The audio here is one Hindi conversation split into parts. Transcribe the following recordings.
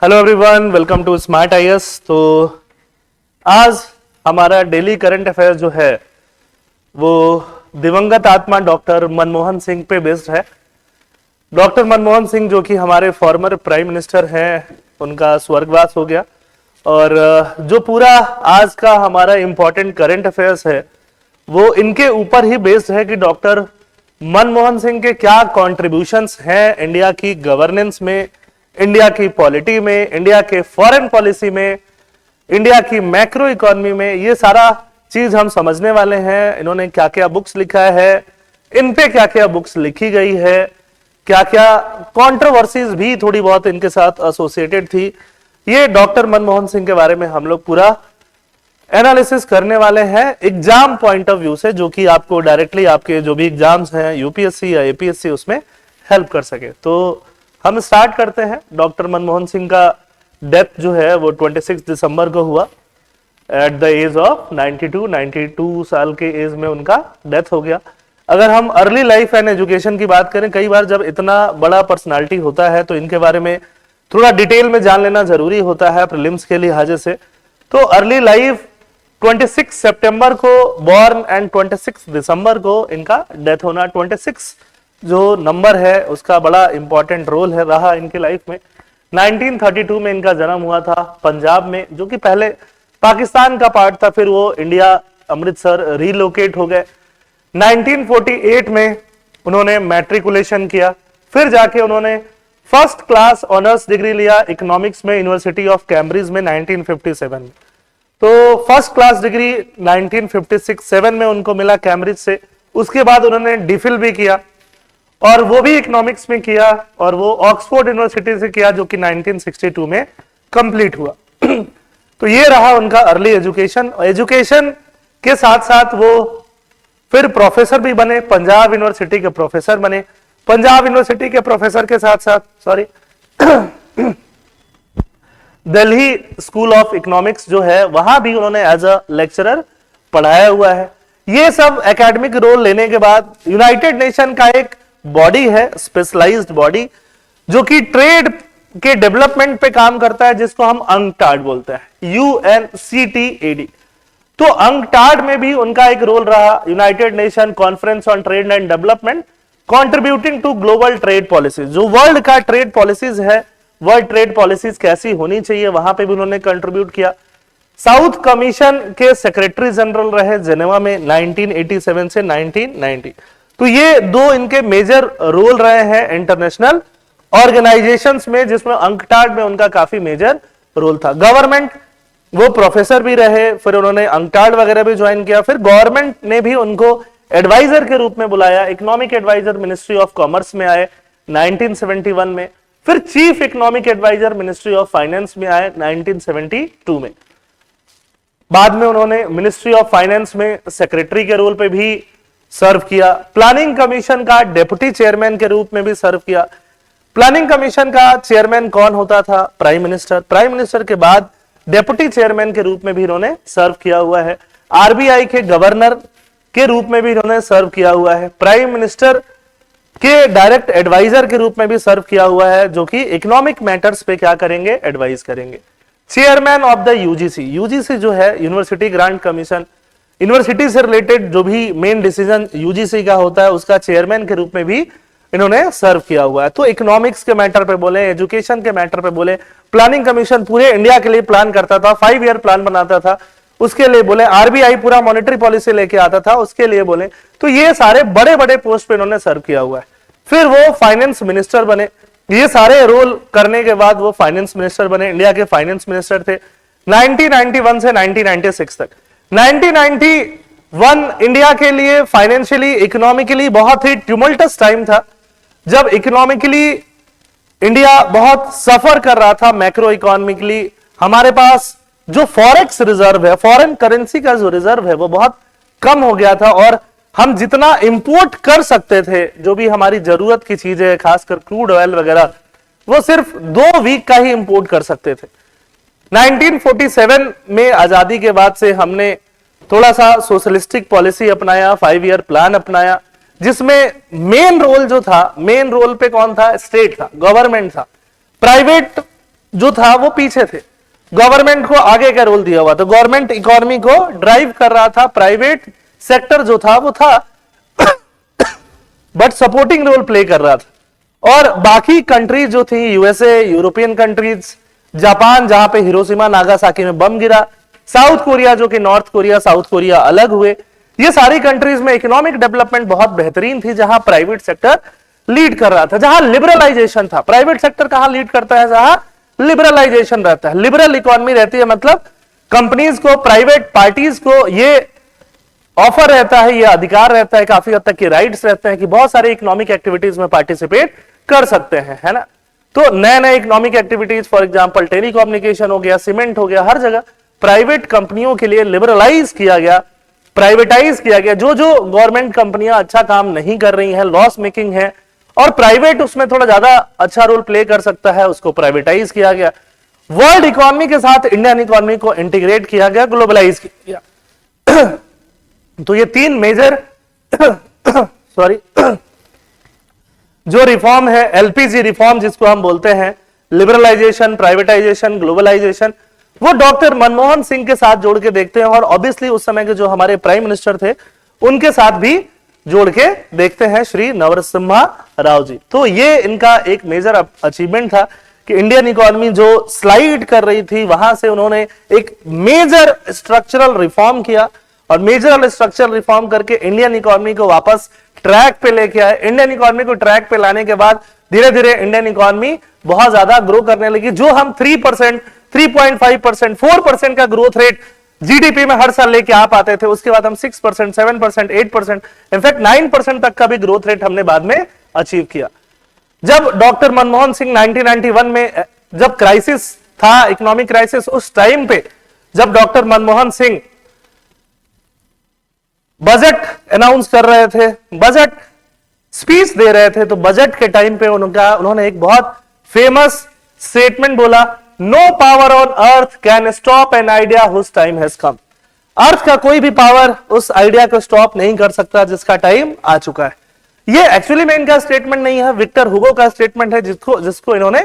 Hello everyone, welcome to smart IAS. तो आज हमारा डेली करंट अफेयर जो है वो दिवंगत आत्मा डॉक्टर मनमोहन सिंह पे बेस्ड है। डॉक्टर मनमोहन सिंह जो कि हमारे फॉर्मर प्राइम मिनिस्टर हैं, उनका स्वर्गवास हो गया और जो पूरा आज का हमारा इंपॉर्टेंट करंट अफेयर्स है वो इनके ऊपर ही बेस्ड है कि डॉक्टर मनमोहन सिंह के क्या कॉन्ट्रीब्यूशंस हैं इंडिया की गवर्नेंस में, इंडिया की पॉलिटी में, इंडिया के फॉरेन पॉलिसी में, इंडिया की मैक्रो इकोनॉमी में। ये सारा चीज हम समझने वाले हैं। इन्होंने क्या क्या बुक्स लिखा है, इन पे क्या क्या बुक्स लिखी गई है, क्या क्या कंट्रोवर्सीज भी थोड़ी बहुत इनके साथ एसोसिएटेड थी। ये डॉक्टर मनमोहन सिंह के बारे में हम लोग पूरा एनालिसिस करने वाले हैं एग्जाम पॉइंट ऑफ व्यू से, जो कि आपको डायरेक्टली आपके जो भी एग्जाम्स हैं यूपीएससी या एपीएससी उसमें हेल्प कर सके। तो हम स्टार्ट करते हैं। डॉक्टर मनमोहन सिंह का डेथ जो है वो 26 दिसंबर को हुआ एट द एज ऑफ 92 साल के एज में उनका डेथ हो गया। अगर हम अर्ली लाइफ एंड एजुकेशन की बात करें, कई बार जब इतना बड़ा पर्सनालिटी होता है तो इनके बारे में थोड़ा डिटेल में जान लेना जरूरी होता है प्रीलिम्स के लिहाजे से। तो अर्ली लाइफ 26 सितंबर को बॉर्न एंड 26 दिसंबर को इनका डेथ होना। 26 जो नंबर है उसका बड़ा इंपॉर्टेंट रोल है रहा इनकी लाइफ में। 1932 में इनका जन्म हुआ था पंजाब में, जो कि पहले पाकिस्तान का पार्ट था, फिर वो इंडिया अमृतसर रीलोकेट हो गए। 1948 में उन्होंने मैट्रिकुलेशन किया, फिर जाके उन्होंने फर्स्ट क्लास ऑनर्स डिग्री लिया इकोनॉमिक्स में यूनिवर्सिटी ऑफ कैम्ब्रिज में 1957 में। तो फर्स्ट क्लास डिग्री 1956-7 में उनको मिला कैम्ब्रिज से। उसके बाद उन्होंने डिफिल भी किया और वो भी इकोनॉमिक्स में किया और वो ऑक्सफोर्ड यूनिवर्सिटी से किया, जो कि 1962 में कंप्लीट हुआ। तो ये रहा उनका अर्ली एजुकेशन। एजुकेशन के साथ साथ वो फिर प्रोफेसर भी बने, पंजाब यूनिवर्सिटी के प्रोफेसर बने। पंजाब यूनिवर्सिटी के प्रोफेसर के साथ साथ दिल्ली स्कूल ऑफ इकोनॉमिक्स जो है वहां भी उन्होंने एज अ लेक्चरर पढ़ाया हुआ है। ये सब एकेडमिक रोल लेने के बाद यूनाइटेड नेशन का एक बॉडी है, स्पेशलाइज्ड बॉडी, जो कि ट्रेड के डेवलपमेंट पे काम करता है, जिसको हम अंकटाड बोलते हैं, UNCTAD। तो अंकटाड में भी उनका एक रोल रहा, United Nation conference on trade and development contributing to global trade policies. जो वर्ल्ड का ट्रेड पॉलिसीज है, वर्ल्ड ट्रेड पॉलिसीज कैसी होनी चाहिए, वहां पे भी उन्होंने कंट्रीब्यूट किया। साउथ कमीशन के सेक्रेटरी जनरल रहे जेनेवा में 1987 से 1990। तो ये दो इनके मेजर रोल रहे हैं इंटरनेशनल ऑर्गेनाइजेशंस में, जिसमें अंकटाड में उनका काफी मेजर रोल था। गवर्नमेंट वो प्रोफेसर भी रहे, फिर उन्होंने अंकटाड वगैरह भी ज्वाइन किया। फिर गवर्नमेंट ने भी उनको एडवाइजर के रूप में बुलाया, economic adviser ministry of commerce में आए 1971 में। फिर chief economic adviser ministry of finance में आए 1972 में। बाद में उन्होंने मिनिस्ट्री ऑफ फाइनेंस में सेक्रेटरी के रोल पे भी सर्व किया। प्लानिंग कमीशन का डेप्यूटी चेयरमैन के रूप में भी सर्व किया। प्लानिंग कमीशन का चेयरमैन कौन होता था? Prime minister. प्राइम मिनिस्टर के बाद डेप्यूटी चेयरमैन के रूप में भी इन्होंने सर्व किया हुआ है। आरबीआई के गवर्नर के रूप में भी इन्होंने सर्व किया हुआ है। प्राइम मिनिस्टर के डायरेक्ट एडवाइजर के रूप में भी सर्व किया हुआ है, जो कि इकोनॉमिक मैटर्स पे क्या करेंगे, एडवाइज करेंगे। Chairman of the UGC. UGC जो है यूनिवर्सिटी ग्रांट कमीशन, यूनिवर्सिटी से रिलेटेड जो भी मेन डिसीजन यूजीसी का होता है उसका चेयरमैन के रूप में भी इन्होंने सर्व किया हुआ है। तो इकोनॉमिक्स के मैटर पे बोले, एजुकेशन के मैटर पे बोले, प्लानिंग कमीशन पूरे इंडिया के लिए प्लान करता था, 5 ईयर प्लान बनाता था, उसके लिए बोले। आरबीआई पूरा मॉनेटरी पॉलिसी लेके आता था, उसके लिए बोले। तो ये सारे बड़े बड़े पोस्ट पे इन्होंने सर्व किया हुआ है। फिर वो फाइनेंस मिनिस्टर बने। ये सारे रोल करने के बाद वो फाइनेंस मिनिस्टर बने, इंडिया के फाइनेंस मिनिस्टर थे 1991 से 1996 तक। 1991 इंडिया के लिए फाइनेंशियली, इकोनॉमिकली बहुत ही ट्यूमल्टस टाइम था, जब इकोनॉमिकली इंडिया बहुत सफर कर रहा था। मैक्रो इकोनॉमिकली हमारे पास जो फॉरेक्स रिजर्व है, फॉरेन करेंसी का जो रिजर्व है, वो बहुत कम हो गया था और हम जितना इंपोर्ट कर सकते थे, जो भी हमारी जरूरत की चीजें, खासकर क्रूड ऑयल वगैरह, वो सिर्फ 2 वीक का ही इंपोर्ट कर सकते थे। 1947 में आजादी के बाद से हमने थोड़ा सा सोशलिस्टिक पॉलिसी अपनाया, 5 ईयर प्लान अपनाया, जिसमें मेन रोल जो था, मेन रोल पे कौन था? स्टेट था, गवर्नमेंट था। प्राइवेट जो था वो पीछे थे, गवर्नमेंट को आगे का रोल दिया हुआ, तो गवर्नमेंट इकोनॉमी को ड्राइव कर रहा था, प्राइवेट सेक्टर जो था वो था बट सपोर्टिंग रोल प्ले कर रहा था। और बाकी कंट्रीज जो थी, यूएसए, यूरोपियन कंट्रीज, जापान जहां पे हिरोशिमा नागासाकी में बम गिरा, साउथ कोरिया जो कि नॉर्थ कोरिया, साउथ कोरिया अलग हुए, ये सारी कंट्रीज में इकोनॉमिक डेवलपमेंट बहुत बेहतरीन थी, जहां प्राइवेट सेक्टर लीड कर रहा था, जहां लिबरलाइजेशन था। प्राइवेट सेक्टर कहां लीड करता है? जहां लिबरलाइजेशन रहता है, लिबरल इकोनॉमी रहती है, मतलब कंपनीज को, प्राइवेट पार्टीज को ये ऑफर रहता है, ये अधिकार रहता है, काफी हद तक के राइट्स रहते हैं कि बहुत सारे इकोनॉमिक एक्टिविटीज में पार्टिसिपेट कर सकते हैं, है ना। तो नए नए economic activities, for example telecommunication हो गया, सीमेंट हो गया, हर जगह प्राइवेट कंपनियों के लिए लिबरलाइज किया गया, प्राइवेटाइज किया गया। जो जो गवर्नमेंट कंपनियां अच्छा काम नहीं कर रही हैं, लॉस मेकिंग है, और प्राइवेट उसमें थोड़ा ज्यादा अच्छा रोल प्ले कर सकता है, उसको प्राइवेटाइज किया गया। वर्ल्ड इकोनॉमी के साथ इंडियन इकोनॉमी को इंटीग्रेट किया गया, ग्लोबलाइज किया गया। तो ये तीन मेजर सॉरी जो रिफॉर्म है, एलपीजी रिफॉर्म जिसको हम बोलते हैं, लिबरलाइजेशन, प्राइवेटाइजेशन, ग्लोबलाइजेशन, वो डॉक्टर मनमोहन सिंह के साथ जोड़ के देखते हैं, और ऑब्वियसली उस समय के जो हमारे प्राइम मिनिस्टर थे उनके साथ भी जोड़ के देखते हैं, श्री नरसिम्हा राव जी। तो ये इनका एक मेजर अचीवमेंट था कि इंडियन इकोनॉमी जो स्लाइड कर रही थी, वहां से उन्होंने एक मेजर स्ट्रक्चरल रिफॉर्म किया, और मेजर स्ट्रक्चरल रिफॉर्म करके इंडियन इकोनॉमी को वापस ट्रैक पे लेके आए। इंडियन इकोनॉमी को ट्रैक पे लाने के बाद धीरे धीरे इंडियन इकोनॉमी बहुत ज्यादा ग्रो करने लगी। जो हम 3%, 3.5%, 4% का ग्रोथ रेट जीडीपी में हर साल लेके आ पाते थे, उसके बाद हम 6%, 7%, 8%, इनफैक्ट 9% तक का भी ग्रोथ रेट हमने बाद में अचीव किया। जब डॉक्टर मनमोहन सिंह 1991 में जब क्राइसिस था, इकोनॉमिक क्राइसिस, उस टाइम पे जब doctor Manmohan Singh budget announce कर रहे थे, बजट स्पीच दे रहे थे, तो बजट के टाइम पे उन्होंने एक बहुत फेमस स्टेटमेंट बोला, no power on earth can stop an idea whose time has come. Earth का कोई भी पावर उस आइडिया को स्टॉप नहीं कर सकता जिसका टाइम आ चुका है। ये एक्चुअली में इनका स्टेटमेंट नहीं है, विक्टर हुगो का स्टेटमेंट है, जिसको इन्होंने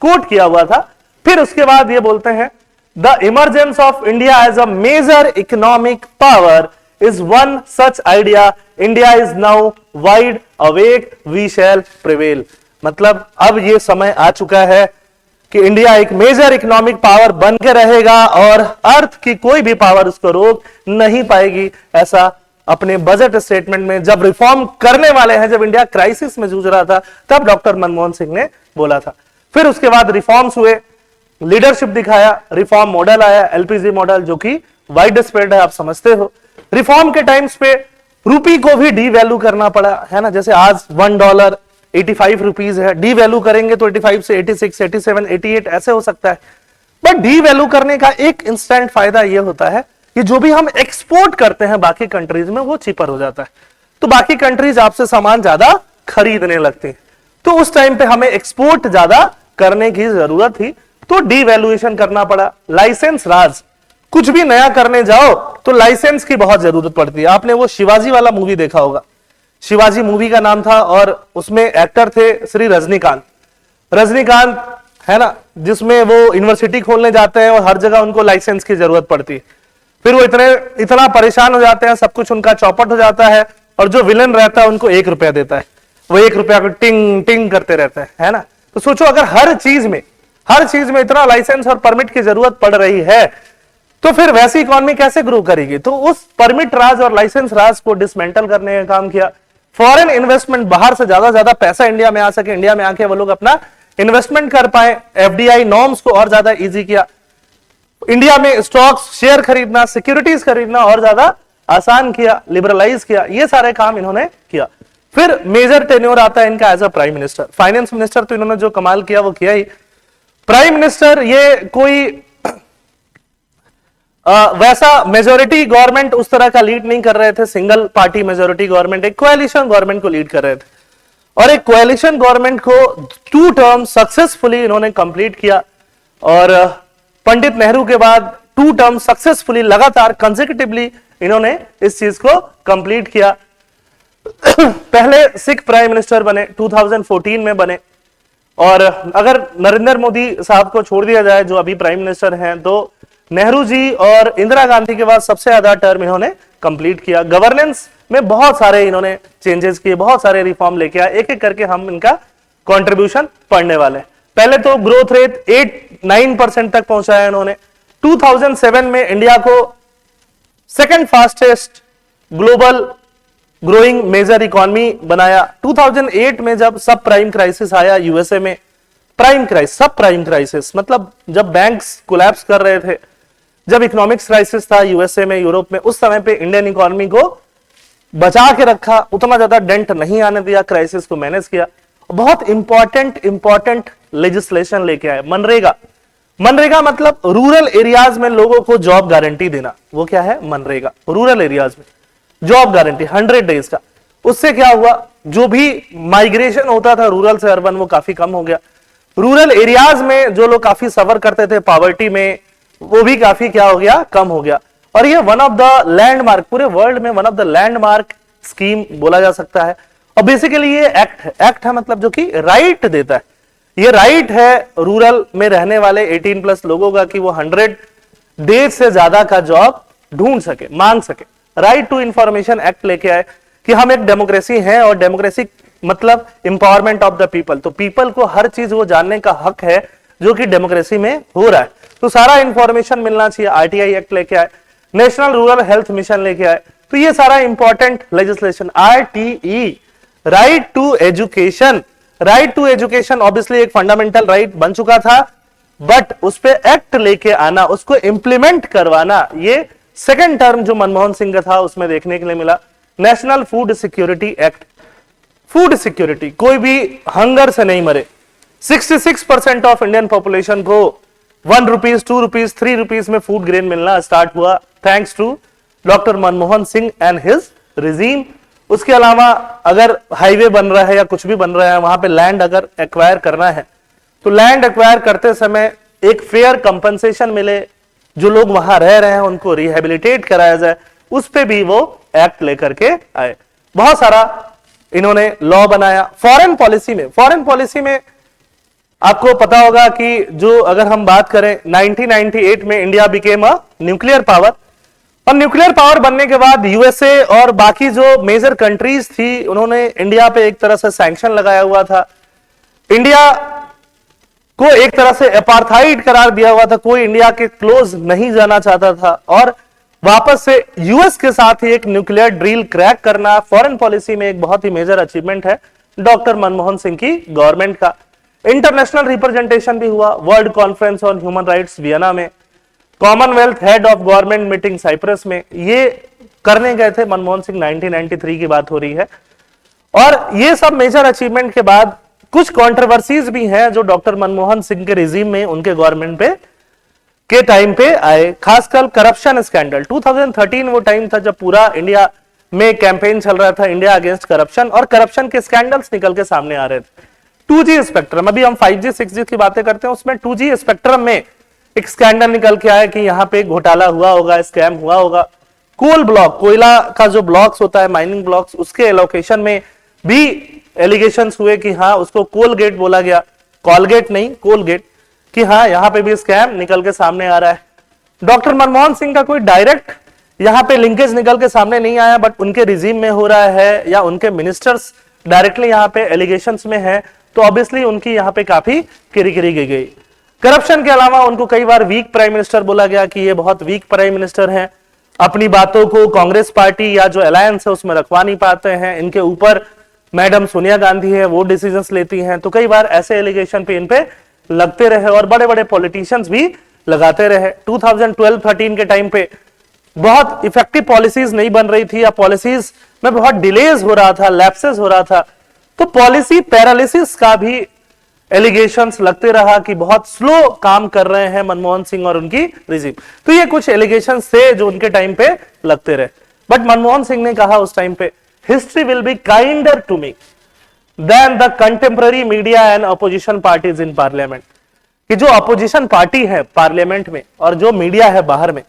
कोट किया हुआ था। फिर उसके बाद ये बोलते हैं, the emergence of India as a major economic power is one such idea. India is now wide awake. We shall prevail. मतलब अब ये समय आ चुका है कि इंडिया एक मेजर इकोनॉमिक पावर बन के रहेगा, और अर्थ की कोई भी पावर उसको रोक नहीं पाएगी। ऐसा अपने बजट स्टेटमेंट में जब रिफॉर्म करने वाले हैं, जब इंडिया क्राइसिस में जूझ रहा था, तब डॉक्टर मनमोहन सिंह ने बोला था। फिर उसके बाद रिफॉर्म्स हुए, लीडरशिप दिखाया, रिफॉर्म मॉडल आया, एलपीजी मॉडल, जो कि वाइड स्प्रेड है, आप समझते हो। रिफॉर्म के टाइम्स पे रूपी को भी डी वैल्यू करना पड़ा, है ना। जैसे आज $1 85 रुपीज है, डी वैल्यू करेंगे तो 85 से 86, 87, 88 ऐसे हो सकता है। बट डी वैल्यू करने का एक इंस्टेंट फायदा यह होता है कि जो भी हम एक्सपोर्ट करते हैं बाकी कंट्रीज में, वो चीपर हो जाता है, तो बाकी कंट्रीज आपसे सामान ज्यादा खरीदने लगते हैं। तो उस टाइम पे हमें एक्सपोर्ट ज्यादा करने की जरूरत थी, तो डी वैल्यूएशन करना पड़ा। लाइसेंस राज, कुछ भी नया करने जाओ तो लाइसेंस की बहुत जरूरत पड़ती है। आपने वो शिवाजी वाला मूवी देखा होगा, शिवाजी मूवी का नाम था, और उसमें एक्टर थे श्री रजनीकांत, है ना, जिसमें वो यूनिवर्सिटी खोलने जाते हैं और हर जगह उनको लाइसेंस की जरूरत पड़ती है। फिर वो इतना परेशान हो जाते हैं, सब कुछ उनका चौपट हो जाता है, और जो विलन रहता है उनको ₹1 देता है, वो ₹1 को टिंग टिंग करते रहते हैं, है ना। तो सोचो, अगर हर चीज में इतना लाइसेंस और परमिट की जरूरत पड़ रही है, तो फिर वैसी इकोनॉमी कैसे ग्रो करेगी। तो उस परमिट राज और लाइसेंस राज को डिसमेंटल करने का काम किया। फॉरेन इन्वेस्टमेंट, बाहर से ज्यादा पैसा इंडिया में आ सके, इंडिया में आके वो लोग अपना इन्वेस्टमेंट कर पाए, एफडीआई नॉर्म्स को और ज्यादा इजी किया। इंडिया में स्टॉक्स, शेयर खरीदना, सिक्योरिटीज खरीदना और ज्यादा आसान किया, लिबरलाइज किया, ये सारे काम इन्होंने किया। फिर मेजर टेन्योर आता है इनका as a prime minister. Finance minister तो इन्होंने जो कमाल किया वो किया ही। प्राइम मिनिस्टर, ये कोई वैसा मेजोरिटी गवर्नमेंट उस तरह का लीड नहीं कर रहे थे, सिंगल पार्टी मेजोरिटी गवर्नमेंट, एक कोएलिशन गवर्नमेंट को लीड कर रहे थे, और एक कोएलिशन गवर्नमेंट को 2 टर्म सक्सेसफुली इन्होंने कंप्लीट किया। और पंडित नेहरू के बाद 2 टर्म सक्सेसफुली, लगातार कंसेक्यूटिवली इन्होंने इस चीज को कंप्लीट किया। पहले सिख प्राइम मिनिस्टर बने, 2014 में बने, और अगर नरेंद्र मोदी साहब को छोड़ दिया जाए जो अभी प्राइम मिनिस्टर हैं, तो नेहरू जी और इंदिरा गांधी के बाद सबसे ज्यादा टर्म इन्होंने कंप्लीट किया। गवर्नेंस में बहुत सारे इन्होंने चेंजेस किए, बहुत सारे रिफॉर्म लेके आए। एक एक करके हम इनका कंट्रीब्यूशन पढ़ने वाले हैं। पहले तो ग्रोथ रेट 8-9% तक पहुंचाया इन्होंने। 2007 में इंडिया को second fastest global growing major economy बनाया। 2008 में जब सब प्राइम क्राइसिस आया यूएसए में, prime crisis, subprime crisis मतलब जब बैंक्स कोलैप्स कर रहे थे, जब इकोनॉमिक्स क्राइसिस था यूएसए में, यूरोप में, उस समय पे इंडियन इकोनॉमी को बचा के रखा, उतना ज्यादा डेंट नहीं आने दिया, क्राइसिस को मैनेज किया। बहुत इंपॉर्टेंट लेजिस्लेशन लेके आए। मनरेगा, मनरेगा मतलब रूरल एरियाज में लोगों को जॉब गारंटी देना। वो क्या है? मनरेगा। रूरल एरियाज में जॉब गारंटी 100 डेज का। उससे क्या हुआ? जो भी माइग्रेशन होता था रूरल से अर्बन, वो काफी कम हो गया। रूरल एरियाज में जो लोग काफी सफर करते थे पॉवर्टी में, वो भी काफी क्या हो गया? कम हो गया। और ये वन ऑफ द लैंडमार्क, पूरे वर्ल्ड में one of the landmark scheme बोला जा सकता है। और बेसिकली ये एक्ट है मतलब जो कि राइट देता है। ये राइट है रूरल में रहने वाले 18+ लोगों का कि वो 100 डेज से ज्यादा का जॉब ढूंढ सके, मांग सके। राइट टू इंफॉर्मेशन एक्ट लेके आए कि हम एक डेमोक्रेसी है और डेमोक्रेसी मतलब एम्पावरमेंट ऑफ द पीपल। तो पीपल को हर चीज वो जानने का हक है जो कि डेमोक्रेसी में हो रहा है। तो सारा इंफॉर्मेशन मिलना चाहिए। आरटीआई एक्ट लेके आए, नेशनल रूरल हेल्थ मिशन लेके आए। तो ये सारा important legislation, RTE, right to education. Right to education obviously एक फंडामेंटल राइट बन चुका था, बट उस पे एक्ट लेके आना, उसको इंप्लीमेंट करवाना, ये सेकंड टर्म जो मनमोहन सिंह का था उसमें देखने के लिए मिला। National food security act, food security, कोई भी हंगर से नहीं मरे। 66% ऑफ इंडियन पॉपुलेशन को 1 रुपीज, 2 रुपीज, 3 रुपीज में फूड ग्रेन मिलना स्टार्ट हुआ thanks to doctor Manmohan Singh and his regime. उसके अलावा अगर हाईवे बन रहा है या कुछ भी बन रहा है, वहां पे लैंड अगर एक्वायर करना है तो लैंड एक्वायर करते समय एक फेयर कंपनसेशन मिले, जो लोग वहां रह रहे हैं उनको रिहेबिलिटेट कराया जाए, उस पे भी वो एक्ट लेकर के आए। बहुत सारा इन्होंने लॉ बनाया। फॉरेन पॉलिसी में आपको पता होगा कि जो अगर हम बात करें 1998 में India became a nuclear power, और न्यूक्लियर पावर बनने के बाद यूएसए और बाकी जो मेजर कंट्रीज थी उन्होंने इंडिया पे एक तरह से सैंक्शन लगाया हुआ था। इंडिया को एक तरह से अपार्थाइड करार दिया हुआ था, कोई इंडिया के क्लोज नहीं जाना चाहता था। और वापस से यूएस के साथ ही एक न्यूक्लियर डील क्रैक करना फॉरेन पॉलिसी में एक बहुत ही मेजर अचीवमेंट है डॉक्टर मनमोहन सिंह की गवर्नमेंट का। इंटरनेशनल रिप्रेजेंटेशन भी हुआ world conference on human rights Vienna में, Commonwealth head of government meeting Cyprus में, ये करने गए थे मनमोहन सिंह। 1993 की बात हो रही है। और ये सब मेजर अचीवमेंट के बाद कुछ कंट्रोवर्सीज भी हैं जो डॉक्टर मनमोहन सिंह के रिजीम में, उनके गवर्नमेंट पे के टाइम पे आए। खासकर करप्शन स्कैंडल 2013 वो टाइम था जब पूरा इंडिया में कैंपेन चल रहा था इंडिया अगेंस्ट करप्शन, और करप्शन के स्कैंडल्स निकल के सामने आ रहे थे। 2G स्पेक्ट्रम, अभी हम 5G 6G की बातें करते हैं, उसमें 2G स्पेक्ट्रम में एक स्कैंडल निकल के आया कि यहां पे घोटाला हुआ होगा, स्कैम हुआ होगा। कोल ब्लॉक, कोयला का जो ब्लॉक्स होता है, माइनिंग ब्लॉक्स, उसके एलोकेशन में भी एलिगेशंस हुए कि हाँ उसको कोलगेट बोला गया, कॉलगेट नहीं कोलगेट, कि हाँ यहां पे भी स्कैम निकल के सामने आ रहा है। डॉक्टर मनमोहन सिंह का कोई डायरेक्ट यहां पे लिंकेज निकल के सामने नहीं आया, बट उनके रिजीम में हो रहा है या उनके मिनिस्टर्स डायरेक्टली यहां पे एलिगेशंस में है, तो ऑब्वियसली उनकी यहां पे काफी किरी गई। करप्शन के अलावा उनको कई बार वीक प्राइम मिनिस्टर बोला गया कि ये बहुत वीक प्राइम मिनिस्टर हैं, अपनी बातों को कांग्रेस पार्टी या जो अलायंस है उसमें रखवा नहीं पाते हैं, इनके ऊपर मैडम सोनिया गांधी है वो डिसीजंस लेती हैं। तो कई बार ऐसे एलिगेशन पे इन पे लगते रहे और बड़े बड़े पॉलिटिशियंस भी लगाते रहे। 2012-13 के टाइम पे बहुत इफेक्टिव पॉलिसीज नहीं बन रही थी, या पॉलिसीज में बहुत डिलेज हो रहा था, लैप्सेस हो रहा था, तो पॉलिसी पैरालिसिस का भी एलिगेशंस लगते रहा कि बहुत स्लो काम कर रहे हैं मनमोहन सिंह और उनकी रिजीम। तो ये कुछ एलिगेशंस थे जो उनके टाइम पे लगते रहे। बट मनमोहन सिंह ने कहा उस टाइम पे, history will be kinder to me than the contemporary media and opposition parties in parliament, कि जो अपोजिशन पार्टी है पार्लियामेंट में और जो मीडिया है बाहर में,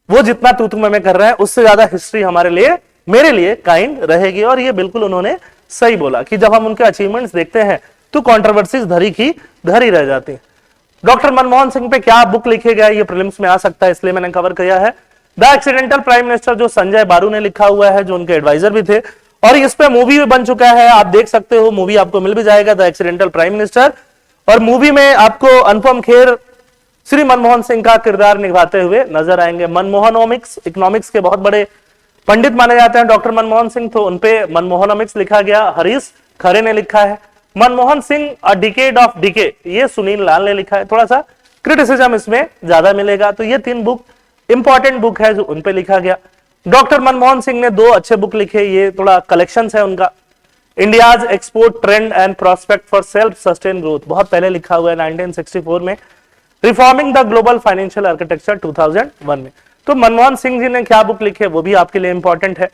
वो जितना तू में कर रहे हैं उससे ज्यादा हिस्ट्री हमारे लिए, मेरे लिए काइंड रहेगी। और ये बिल्कुल उन्होंने सही बोला कि जब हम उनके अचीवमेंट्स देखते हैं तो कंट्रोवर्सीज धरी की धरी रह जाती है। डॉक्टर मनमोहन सिंह पे क्या बुक लिखे गया ये प्रीलिम्स में आ सकता है, इसलिए मैंने कवर किया है। द एक्सीडेंटल प्राइम मिनिस्टर जो संजय बारू ने लिखा हुआ है, जो उनके एडवाइजर भी थे, और इस पे मूवी भी बन चुका है, आप देख सकते हो, मूवी आपको मिल भी जाएगा, द एक्सीडेंटल प्राइम मिनिस्टर। और मूवी में आपको अनुपम खेर श्री मनमोहन सिंह का किरदार निभाते हुए नजर आएंगे। मनमोहनोमिक्स, इकोनॉमिक्स के बहुत बड़े पंडित माने जाते हैं डॉक्टर मनमोहन सिंह, तो उनपे मनमोहनोमिक्स लिखा गया, हरीश खरे ने लिखा है। मनमोहन सिंह अ डिकेड ऑफ डिके, ये सुनील लाल ने लिखा है। थोड़ा सा क्रिटिसिज्म इसमें ज्यादा मिलेगा, तो ये 3 बुक इंपॉर्टेंट बुक है जो उनपे लिखा गया। डॉक्टर मनमोहन सिंह ने 2 अच्छे बुक लिखे, ये थोड़ा कलेक्शंस है उनका। India's export trend and prospect for self sustain growth, बहुत पहले लिखा हुआ है 1964 में। Reforming the global financial architecture 2001 में। तो मनमोहन सिंह जी ने क्या बुक लिखे वो भी आपके लिए इंपॉर्टेंट है।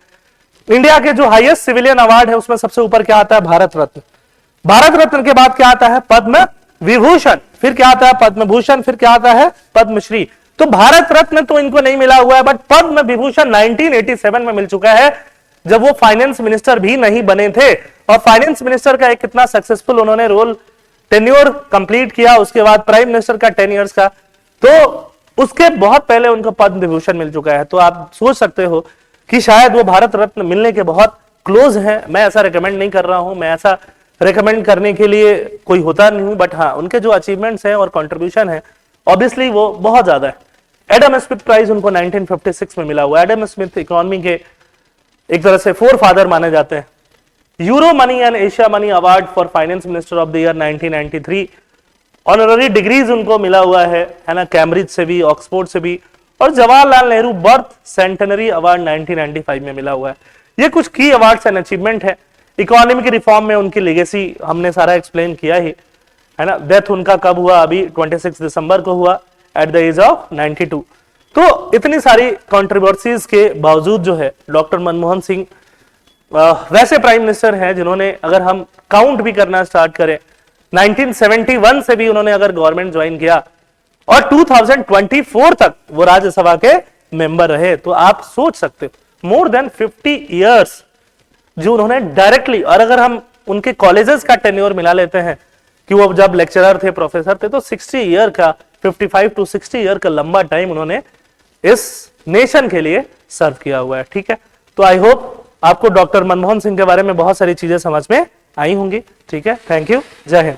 इंडिया के जो हाईएस्ट सिविलियन अवार्ड है उसमें सबसे ऊपर क्या आता है? भारत रत्न। भारत रत्न के बाद क्या आता है? पद्म विभूषण, फिर क्या आता है? पद्म भूषण, फिर क्या आता है? पद्मश्री। तो भारत रत्न तो इनको नहीं मिला हुआ है, बट पद्म विभूषण 1987 में मिल चुका है, जब वो फाइनेंस मिनिस्टर भी नहीं बने थे। और फाइनेंस मिनिस्टर का एक कितना सक्सेसफुल उन्होंने रोल टेन्योर कंप्लीट किया, उसके बाद प्राइम मिनिस्टर का 10 इयर्स का, तो उसके बहुत पहले उनको पद्म विभूषण मिल चुका है। तो आप सोच सकते हो कि शायद वो भारत रत्न मिलने के बहुत क्लोज है। मैं ऐसा रिकमेंड नहीं कर रहा हूं, मैं ऐसा रिकमेंड करने के लिए कोई होता नहीं हूं, बट हाँ उनके जो अचीवमेंट्स हैं और कंट्रीब्यूशन है ऑब्वियसली वो बहुत ज्यादा है। एडम स्मिथ प्राइज उनको 1956 में मिला हुआ। एडम स्मिथ इकोनॉमी के एक तरह से फोर फादर माने जाते हैं। Euro money and Asia money award for finance minister of the year 1993। Honorary degrees उनको मिला हुआ है ना, कैम्ब्रिज से भी, ऑक्सफोर्ड से भी। और Jawaharlal Nehru birth centenary award 1995 में मिला हुआ है। ये कुछ की अवार्ड्स एंड अचीवमेंट है। इकोनॉमिक रिफॉर्म में उनकी लेगेसी हमने सारा एक्सप्लेन किया ही है ना। डेथ उनका कब हुआ? अभी 26 दिसंबर को हुआ, एट द एज ऑफ 92। तो इतनी सारी कंट्रोवर्सीज के बावजूद जो है डॉक्टर मनमोहन सिंह वैसे प्राइम मिनिस्टर हैं जिन्होंने, अगर हम काउंट भी करना स्टार्ट करें, 1971 से भी उन्होंने अगर गवर्नमेंट ज्वाइन किया और 2024 तक वो राज्यसभा के मेंबर रहे, तो आप सोच सकते हो मोर देन 50 इयर्स जो उन्होंने डायरेक्टली, और अगर हम उनके कॉलेजेस का टेन्योर मिला लेते हैं कि वो जब लेक्चरर थे, प्रोफेसर थे, तो 60 ईयर का, 55 टू 60 ईयर का लंबा टाइम उन्होंने इस नेशन के लिए सर्व किया हुआ है। ठीक है, तो आई होप आपको डॉक्टर मनमोहन सिंह के बारे में बहुत सारी चीजें समझ में आई होंगी। ठीक है, थैंक यू, जय हिंद।